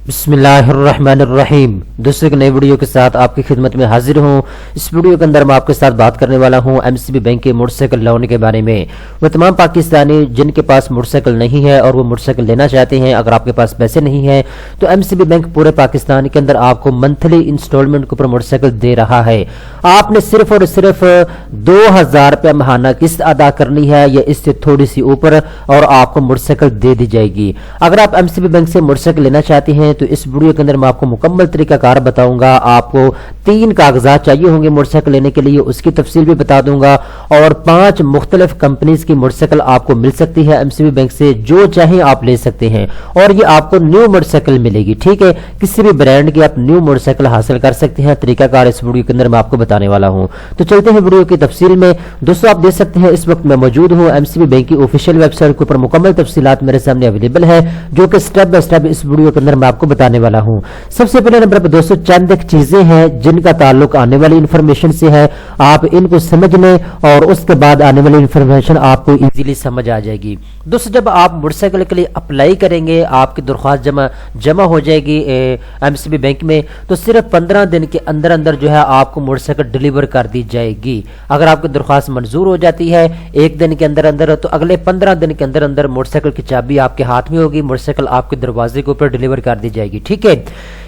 बिस्मिल्लाहिर्रहमानिर्रहीम। दोस्तों, एक नई वीडियो के साथ आपकी खिदमत में हाजिर हूं। इस वीडियो के अंदर मैं आपके साथ बात करने वाला हूं एमसीबी बैंक के मोटरसाइकिल लोन के बारे में। वो तमाम पाकिस्तानी जिनके पास मोटरसाइकिल नहीं है और वो मोटरसाइकिल लेना चाहते हैं, अगर आपके पास पैसे नहीं है तो एमसीबी बैंक पूरे पाकिस्तान के अंदर आपको मंथली इंस्टॉलमेंट के ऊपर मोटरसाइकिल दे रहा है। आपने सिर्फ और सिर्फ 2000 रुपया महाना किस्त अदा करनी है या इससे थोड़ी सी ऊपर और आपको मोटरसाइकिल दे दी जाएगी। अगर आप एमसीबी बैंक से मोटरसाइकिल लेना चाहते हैं तो इस वीडियो के अंदर मैं आपको मुकम्मल तरीकाकार बताऊंगा। आपको 3 कागजात चाहिए होंगे मोटरसाइकिल लेने के लिए, उसकी तफसील भी बता दूंगा। और 5 मुख्तलिफ कंपनीज की मोटरसाइकिल आपको मिल सकती है एमसीबी बैंक से, जो चाहे आप ले सकते हैं। और ये आपको न्यू मोटरसाइकिल मिलेगी, ठीक है। किसी भी ब्रांड की आप न्यू मोटरसाइकिल हासिल कर सकते हैं। तरीकाकार इस वीडियो के अंदर मैं आपको बताने वाला हूं। तो चलते हैं वीडियो की तफसील में। दोस्तों, आप देख सकते हैं इस वक्त मैं मौजूद हूं एमसीबी बैंक की ऑफिशियल वेबसाइट के ऊपर। मुकम्मल तफसीलात मेरे सामने अवेलेबल है, जो कि स्टेप बाय स्टेप इस वीडियो के अंदर मैं आपको बताने वाला हूं। सबसे पहले नंबर पर दोस्तों चंद एक चीजें हैं जिनका ताल्लुक आने वाली इंफॉर्मेशन से है। आप इनको समझ लें और उसके बाद आने वाली इंफॉर्मेशन आपको इजीली समझ आ जाएगी। दोस्तों, जब आप मोटरसाइकिल के लिए अप्लाई करेंगे, आपकी दरख्वास्त जमा हो जाएगी एमसीबी बैंक में, तो सिर्फ 15 दिन के अंदर अंदर जो है आपको मोटरसाइकिल डिलीवर कर दी जाएगी। अगर आपकी दरख्वास्त मंजूर हो जाती है 1 दिन के अंदर अंदर, तो अगले 15 दिन के अंदर अंदर मोटरसाइकिल की चाबी आपके हाथ में होगी, मोटरसाइकिल आपके दरवाजे के ऊपर डिलीवर कर दी जाएगी, ठीक है।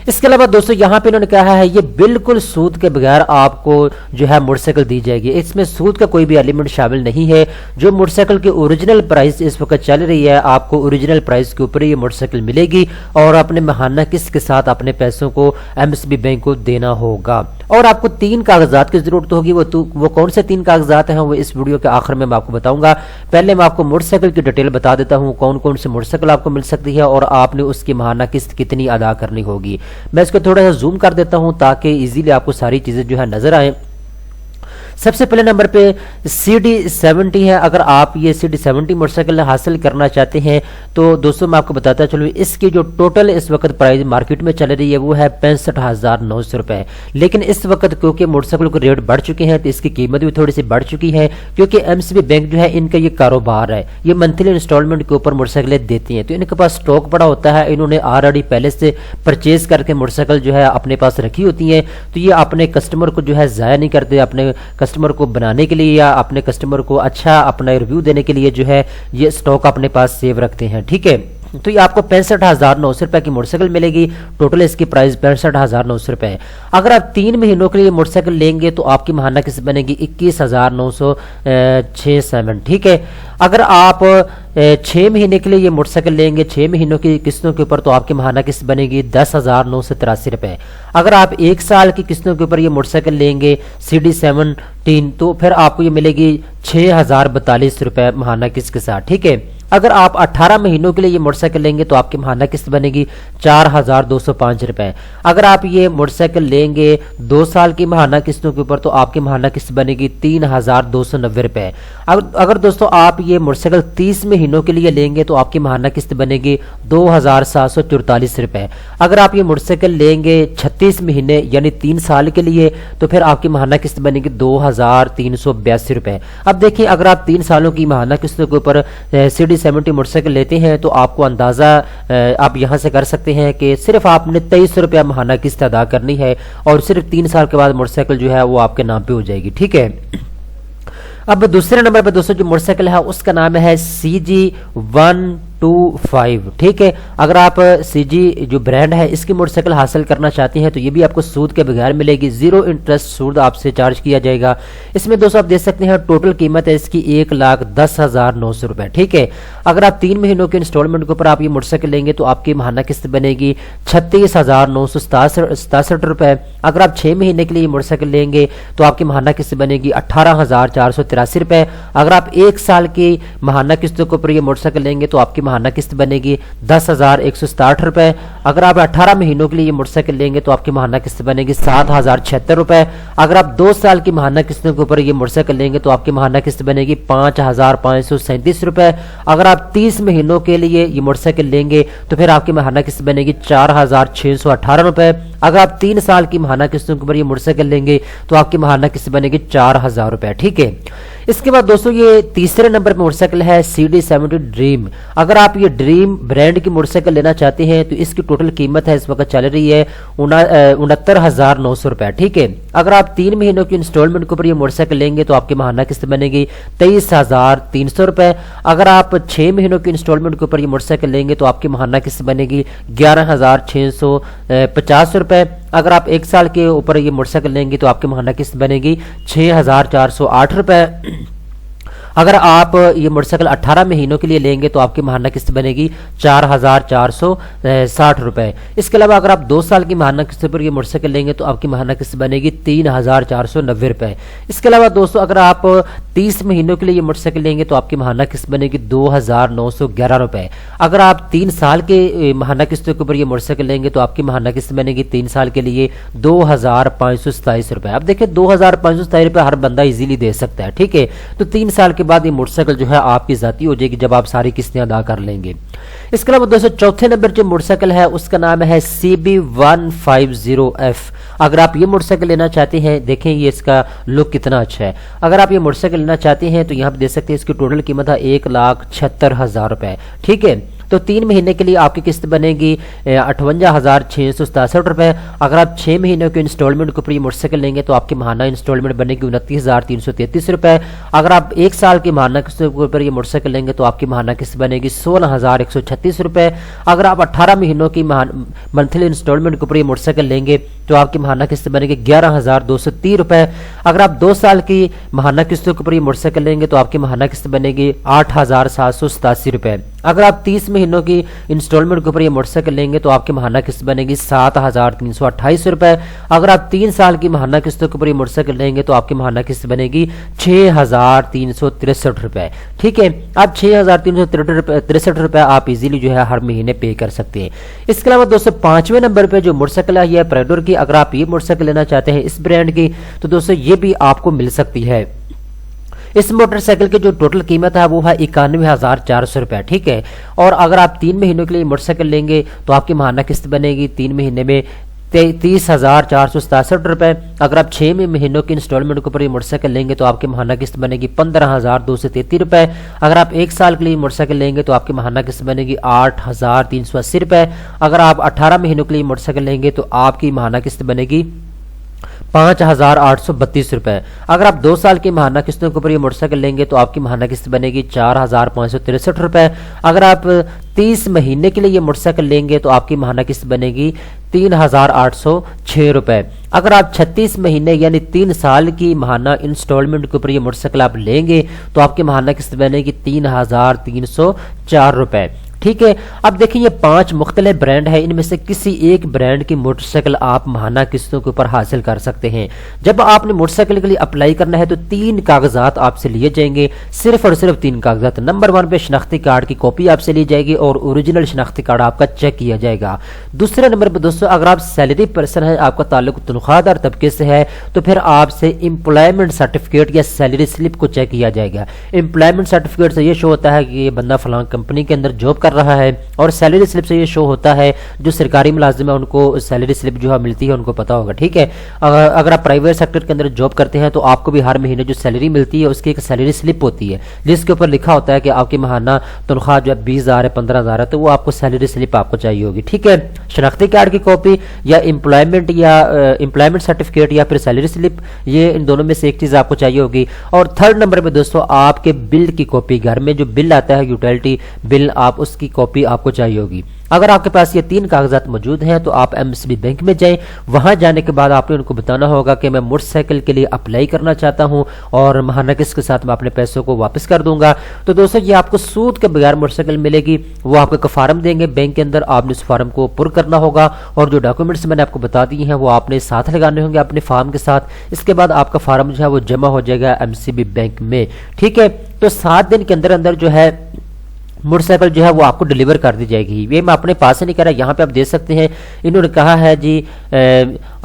इसके अलावा दोस्तों यहाँ पे इन्होंने कहा है ये बिल्कुल सूद के बगैर आपको जो है मोटरसाइकिल दी जाएगी। इसमें सूद का कोई भी एलिमेंट शामिल नहीं है। जो मोटरसाइकिल की ओरिजिनल प्राइस इस वक्त चल रही है, आपको ओरिजिनल प्राइस के ऊपर ये मोटरसाइकिल मिलेगी और अपने महाना किस्त के साथ अपने पैसों को एमसीबी बैंक को देना होगा। और आपको 3 कागजात की जरूरत होगी। वो कौन से 3 कागजात हैं वो इस वीडियो के आखिर में मैं आपको बताऊंगा। पहले मैं आपको मोटरसाइकिल की डिटेल बता देता हूं, कौन कौन से मोटरसाइकिल आपको मिल सकती है और आपने उसकी महाना किस्त कितनी अदा करनी होगी। मैं इसको थोड़ा सा जूम कर देता हूं ताकि इजीली आपको सारी चीजें जो है नजर आए। सबसे पहले नंबर पे CD70 है। अगर आप ये CD70 मोटरसाइकिल हासिल करना चाहते हैं तो दोस्तों मैं आपको बताता चलूँ, इसकी जो टोटल इस वक्त प्राइस मार्केट में चल रही है वो है 65,900 रुपए। लेकिन इस वक्त क्योंकि मोटरसाइकिल के रेट बढ़ चुके हैं तो इसकी कीमत भी थोड़ी सी बढ़ चुकी है, क्योंकि एमसीबी बैंक जो है इनका ये कारोबार है, ये मंथली इंस्टॉलमेंट के ऊपर मोटरसाइकिलें देती हैं, तो इनके पास स्टॉक पड़ा होता है। इन्होंने ऑलरेडी पहले से परचेज करके मोटरसाइकिल जो है अपने पास रखी होती है, तो ये अपने कस्टमर को जो है ज़ाया नहीं करते। अपने कस्टमर को बनाने के लिए या अपने कस्टमर को अच्छा अपना रिव्यू देने के लिए जो है ये स्टॉक अपने पास सेव रखते हैं, ठीक है। तो ये आपको 65,900 रुपए की मोटरसाइकिल मिलेगी। टोटल इसकी प्राइस 65,900 रुपए है। अगर आप 3 महीनों के लिए मोटरसाइकिल लेंगे तो आपकी महाना किस्त बनेगी 21,967, ठीक है। अगर आप 6 महीने के लिए ये मोटरसाइकिल लेंगे 6 महीनों की किस्तों के ऊपर, तो आपकी महाना किस्त बनेगी 10,983 रुपए। अगर आप 1 साल की किस्तों के ऊपर ये मोटरसाइकिल लेंगे CD17, तो फिर आपको ये मिलेगी 6,042 रुपए महाना किस्त के साथ, ठीक है। अगर आप 18 महीनों के लिए ये मोटरसाइकिल लेंगे तो आपकी महाना किस्त बनेगी 4,205 रुपए। अगर आप ये मोटरसाइकिल लेंगे 2 साल की महाना किस्तों के ऊपर, तो आपकी महाना किस्त बनेगी 3,290 रुपए। अगर दोस्तों आप ये मोटरसाइकिल 30 महीनों के लिए लेंगे तो आपकी महाना किस्त बनेगी 2,744 रुपए। अगर आप ये मोटरसाइकिल लेंगे 36 महीने यानी 3 साल के लिए, तो फिर आपकी महाना किस्त बनेगी 2,382 रुपए। अब देखिए, अगर आप 3 सालों की महाना किस्तों के ऊपर CD70 मोटरसाइकिल लेते हैं तो आपको अंदाजा आप यहां से कर सकते हैं कि सिर्फ आपने 2300 रुपया महाना किस्त अदा करनी है और सिर्फ 3 साल के बाद मोटरसाइकिल जो है वो आपके नाम पे हो जाएगी, ठीक है। अब दूसरे नंबर पर दोस्तों जो मोटरसाइकिल है उसका नाम है CG125, ठीक है। अगर आप CG जो ब्रांड है इसकी मोटरसाइकिल हासिल करना चाहते हैं तो ये भी आपको सूद के बगैर मिलेगी। 0 इंटरेस्ट सूद आपसे चार्ज किया जाएगा। इसमें दोस्तों आप देख सकते हैं टोटल कीमत है इसकी 1,10,900 रुपए, ठीक है। अगर आप 3 महीनों के इंस्टॉलमेंट के ऊपर आप ये मोटरसाइकिल लेंगे तो आपकी महाना किस्त बनेगी 36,967 रुपए। अगर आप 6 महीने के लिए मोटरसाइकिल लेंगे तो आपकी महाना किस्त बनेगी 18,483 रुपए। अगर आप 1 साल की महाना किस्तों के ऊपर ये मोटरसाइकिल लेंगे तो आपकी महाना किस्त बनेगी 10,167 रुपए। अगर आप 18 महीनों के लिए ये मोटरसाइकिल लेंगे तो आपकी महाना किस्त बनेगी 7,076 रुपए। अगर आप 2 साल की महाना किस्तों के ऊपर ये मोटरसाइकिल लेंगे तो आपकी महाना किस्त बनेगी 5,537 रुपए। अगर आप 30 महीनों के लिए ये मोटरसाइकिल लेंगे तो फिर आपकी महाना किस्त बनेगी 4,618 रुपए। अगर आप 3 साल की महाना किस्तों के ऊपर ये मोटरसाइकिल लेंगे तो आपकी महाना किस्त बनेगी 4,000 रुपए, ठीक है। اس کے بعد دوستوں یہ تیسرے نمبر پہ موٹر سائیکل ہے CD70 ڈریم۔ اگر آپ یہ ڈریم برانڈ کی موٹر سائیکل لینا چاہتے ہیں تو اس کی ٹوٹل قیمت ہے اس وقت چل رہی ہے 69,900 روپے، ٹھیک ہے۔ اگر آپ 3 مہینوں کی انسٹالمنٹ کے اوپر یہ موٹر سائیکل لیں گے تو آپ کی ماہانہ قسط بنے گی 23,300 روپے۔ اگر آپ 6 مہینوں کی انسٹالمنٹ کے اوپر یہ موٹر سائیکل لیں گے تو آپ کی ماہانہ قسط بنے گی 11,650 روپے۔ اگر آپ 1 سال کے اوپر یہ موٹر سائیکل لیں گے تو آپ کی ماہانہ قسط بنے گی 6,408 روپے۔ اگر آپ یہ موٹر سائیکل 18 مہینوں کے لیے لیں گے تو آپ کی ماہانہ قسط بنے گی 4,460 روپے۔ اس کے علاوہ اگر آپ 2 سال کی ماہانہ قسط پر یہ موٹر سائیکل لیں گے تو آپ کی ماہانہ قسط بنے گی 3,490 روپے۔ اس کے علاوہ دوستو اگر آپ 30 مہینوں کے لیے یہ موٹر سائیکل لیں گے تو آپ کی ماہانہ قسط بنے گی 2,911 روپے۔ اگر آپ 3 سال کے ماہانہ قسطوں کے اوپر یہ موٹر سائیکل لیں گے تو آپ کی ماہانہ قسط بنے گی 3 سال کے لیے 2,527 روپے۔ اب دیکھیں 2,527 روپے ہر بندہ ایزیلی دے سکتا ہے، ٹھیک ہے۔ تو 3 سال کے بعد یہ موٹر سائیکل جو ہے آپ کی ذاتی ہو جائے گی جب آپ ساری قسطیں ادا کر لیں گے۔ اس کے علاوہ دوستو چوتھے نمبر جو موٹر سائیکل ہے اس کا نام ہے CB150F۔ اگر آپ یہ موٹر سائیکل لینا چاہتے ہیں، دیکھیں یہ اس کا لک کتنا اچھا ہے۔ اگر آپ یہ موٹر سائیکل لینا چاہتے ہیں تو یہاں پہ دیکھ سکتے ہیں اس کی ٹوٹل قیمت ہے 1,76,000 روپے، ٹھیک ہے۔ تو 3 مہینے کے لیے آپ کی قسط بنے گی 58,667 روپے۔ اگر آپ 6 مہینوں کے انسٹالمنٹ کے اوپر یہ موٹر سائیکل لیں گے تو آپ کی ماہانہ انسٹالمنٹ بنے گی 29,333 روپے۔ اگر آپ 1 سال کی ماہانہ قسط کے اوپر یہ موٹر سائیکل لیں گے تو آپ کی ماہانہ قسط بنے گی 16,136 روپے۔ اگر آپ 18 مہینوں کی منتھلی انسٹالمنٹ کے اوپر یہ موٹر سائیکل لیں گے تو آپ کی ماہانہ قسط بنے گی 11,230 روپے۔ اگر آپ 2 سال کی ماہانہ قسطوں کے اوپر یہ موٹر سائیکل لیں گے تو آپ کی ماہانہ قسط بنے گی 8,787 روپے۔ اگر آپ 30 مہینوں کی انسٹالمنٹ کے اوپر یہ موٹر سائیکل لیں گے تو آپ کی ماہانہ قسط بنے گی 7,328 روپے۔ اگر آپ 3 سال کی ماہانہ قسطوں کے اوپر یہ موٹر سائیکل لیں گے تو آپ کی ماہانہ قسط بنے گی 6,363 روپے، ٹھیک ہے۔ اب 6,363 روپے آپ ایزیلی جو ہے ہر مہینے پے کر سکتے ہیں۔ اس کے علاوہ دوستو 5ویں نمبر پہ جو موٹر سائیکل ہے یہ پریڈور کی۔ اگر آپ یہ موٹر سائیکل لینا چاہتے ہیں اس برانڈ کی تو دوستو یہ بھی آپ کو مل سکتی ہے۔ اس موٹر سائیکل کی جو ٹوٹل قیمت ہے وہ ہے 91,400 روپے، ٹھیک ہے۔ اور اگر آپ 3 مہینوں کے لیے موٹر سائیکل لیں گے تو آپ کی ماہانہ قسط بنے گی 3 مہینے میں 30,467 روپے۔ اگر آپ 6 مہینوں کی انسٹالمنٹ کے اوپر یہ موٹر سائیکل لیں گے تو آپ کی ماہانہ قسط بنے گی 15,233 روپے۔ اگر آپ 1 سال کے لیے موٹر سائیکل لیں گے تو آپ کی ماہانہ قسط بنے گی 8,380 روپے۔ اگر آپ 18 مہینوں کے لیے موٹر سائیکل لیں گے تو آپ کی ماہانہ قسط بنے گی 5,832 روپے۔ اگر آپ 2 سال کی ماہانہ قسطوں کے اوپر یہ موٹر سائیکل لیں گے تو آپ کی ماہانہ قسط بنے گی 4,563 روپے۔ اگر آپ 30 مہینے کے لیے یہ موٹر سائیکل لیں گے تو آپ کی ماہانہ قسط بنے گی 3,806 روپے۔ اگر آپ 36 مہینے یعنی 3 سال کی ماہانہ انسٹالمنٹ کے اوپر یہ موٹر سائیکل آپ لیں گے تو آپ کی ماہانہ قسط بنے گی 3,304 روپے، ٹھیک ہے۔ اب دیکھیں یہ 5 مختلف برانڈ ہیں، ان میں سے کسی ایک برانڈ کی موٹر سائیکل آپ ماہانہ قسطوں کے اوپر حاصل کر سکتے ہیں۔ جب آپ نے موٹر سائیکل کے لیے اپلائی کرنا ہے تو 3 کاغذات آپ سے لیے جائیں گے، صرف اور صرف 3 کاغذات۔ نمبر 1 پہ شناختی کارڈ کی کاپی آپ سے لی جائے گی اور اوریجنل شناختی کارڈ آپ کا چیک کیا جائے گا۔ دوسرے نمبر پہ دوستو اگر آپ سیلری پرسن ہیں، آپ کا تعلق تنخواہ دار طبقے سے ہے تو پھر آپ سے امپلائمنٹ سرٹیفکیٹ یا سیلری سلپ کو چیک کیا جائے گا۔ امپلائمنٹ سرٹیفکیٹ سے یہ شو ہوتا ہے کہ یہ بندہ فلاں کمپنی کے اندر جاب کر رہا ہے، اور سیلری سلپ سے یہ شو ہوتا ہے جو سرکاری ملازم ہے ان کو سیلری سلپ جو ہے ملتی ہے ان کو پتا ہوگا، ٹھیک ہے۔ اگر آپ پرائیویٹ سیکٹر کے اندر جاب کرتے ہیں تو آپ کو بھی ہر مہینے جو سیلری ملتی ہے اس کی ایک سیلری سلپ ہوتی ہے جس کے اوپر لکھا ہوتا ہے کہ آپ کی ماہانہ تنخواہ جو ہے 20,000 ہے، 15,000 ہے، تو وہ آپ کو سیلری سلپ آپ کو چاہیے ہوگی، ٹھیک ہے۔ شناختی کارڈ کی کاپی یا امپلائمنٹ سرٹیفکیٹ یا پھر سیلری سلپ، یہ ان دونوں میں سے ایک چیز آپ کو چاہیے ہوگی۔ اور 3rd نمبر پہ دوستو آپ کے بل کی کاپی، گھر میں جو بل آتا ہے یوٹیلٹی بل، آپ اس کی کاپی آپ کو چاہیے ہوگی۔ اگر آپ کے پاس یہ 3 کاغذات موجود ہیں تو آپ MSB بینک میں جائیں، وہاں جانے کے بعد آپ نے ان کو بتانا ہوگا کہ میں موٹر سائیکل کے لیے اپلائی کرنا چاہتا ہوں اور ماہانہ قسط کے ساتھ میں اپنے پیسوں کو واپس کر دوں گا۔ تو دوستو یہ آپ کو سود کے بغیر موٹر سائیکل ملے گی، وہ آپ کو فارم دیں گے بینک کے اندر، آپ نے اس فارم کو پر کرنا ہوگا اور جو ڈاکومنٹس میں نے آپ کو بتا دی ہیں وہ آپ نے ساتھ لگانے ہوں گے اپنے فارم کے ساتھ۔ اس کے بعد آپ کا فارم جو ہے وہ جمع ہو جائے گا MCB بینک میں، ٹھیک ہے۔ تو 7 دن کے اندر اندر جو ہے मोटरसाइकिल जो है वो आपको डिलीवर कर दी जाएगी। ये मैं अपने पास से नहीं कह रहा, यहाँ पे आप देख सकते हैं इन्होंने कहा है जी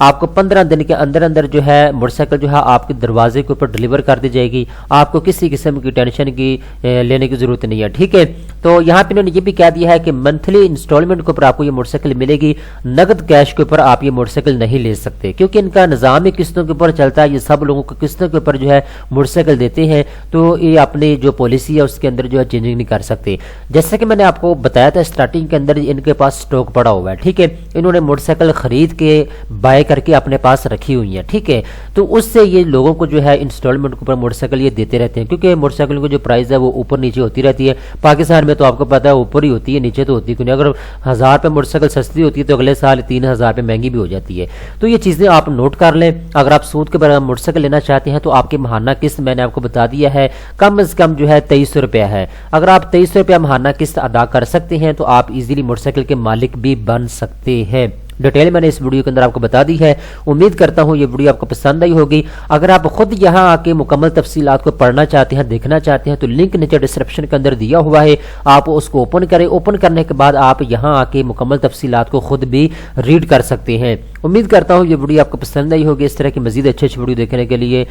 आपको 15 दिन के अंदर अंदर जो है मोटरसाइकिल जो है आपके दरवाजे के ऊपर डिलीवर कर दी जाएगी। आपको किसी किस्म की टेंशन की लेने की जरूरत नहीं है, ठीक है। तो यहाँ पे इन्होंने ये भी कह दिया है कि मंथली इंस्टॉलमेंट के ऊपर आपको ये मोटरसाइकिल मिलेगी, नगद कैश के ऊपर आप ये मोटरसाइकिल नहीं ले सकते, क्योंकि इनका निज़ाम ही किस्तों के ऊपर चलता है। ये सब लोगों को किस्तों के ऊपर जो है मोटरसाइकिल देते हैं, तो ये अपनी जो पॉलिसी है उसके अंदर जो है चेंजिंग नहीं कर सकते। जैसे कि मैंने आपको बताया था स्टार्टिंग के अंदर इनके पास स्टॉक पड़ा हुआ है, ठीक है। इन्होंने मोटरसाइकिल खरीद के बाय करके अपने पास रखी हुई है, ठीक है। तो उससे ये लोगों को जो है इंस्टॉलमेंट के ऊपर मोटरसाइकिल ये देते रहते हैं, क्योंकि मोटरसाइकिल की जो प्राइस है वो ऊपर नीचे होती रहती है। पाकिस्तान में तो आपको पता है ऊपर ही होती है, नीचे तो होती नहीं। अगर 1000 पे मोटरसाइकिल सस्ती होती है तो अगले साल 3000 पे महंगी भी हो जाती है। तो ये चीजें आप नोट कर लें। अगर आप सूद के बराबर मोटरसाइकिल लेना चाहते हैं तो आपकी महाना किस्त मैंने आपको बता दिया है कम से कम जो है 2300 रुपया है। अगर आप 2300 रुपया महाना किस्त अदा कर सकते हैं तो आप इजीली मोटरसाइकिल के मालिक भी बन सकते हैं। डिटेल मैंने इस वीडियो के अंदर आपको बता दी है। उम्मीद करता हूं ये वीडियो आपको पसंद आई होगी। अगर आप खुद यहां आके मुकम्मल तफसीलात को पढ़ना चाहते हैं, देखना चाहते हैं, तो लिंक नीचे डिस्क्रिप्शन के अंदर दिया हुआ है, आप उसको ओपन करें। ओपन करने के बाद आप यहां आके मुकम्मल तफसीलात को खुद भी रीड कर सकते हैं। उम्मीद करता हूं ये वीडियो आपको पसंद आई होगी। इस तरह की मजीद अच्छी वीडियो देखने के लिए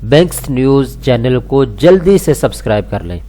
बैंक्स न्यूज़ चैनल को जल्दी से सब्सक्राइब कर लें।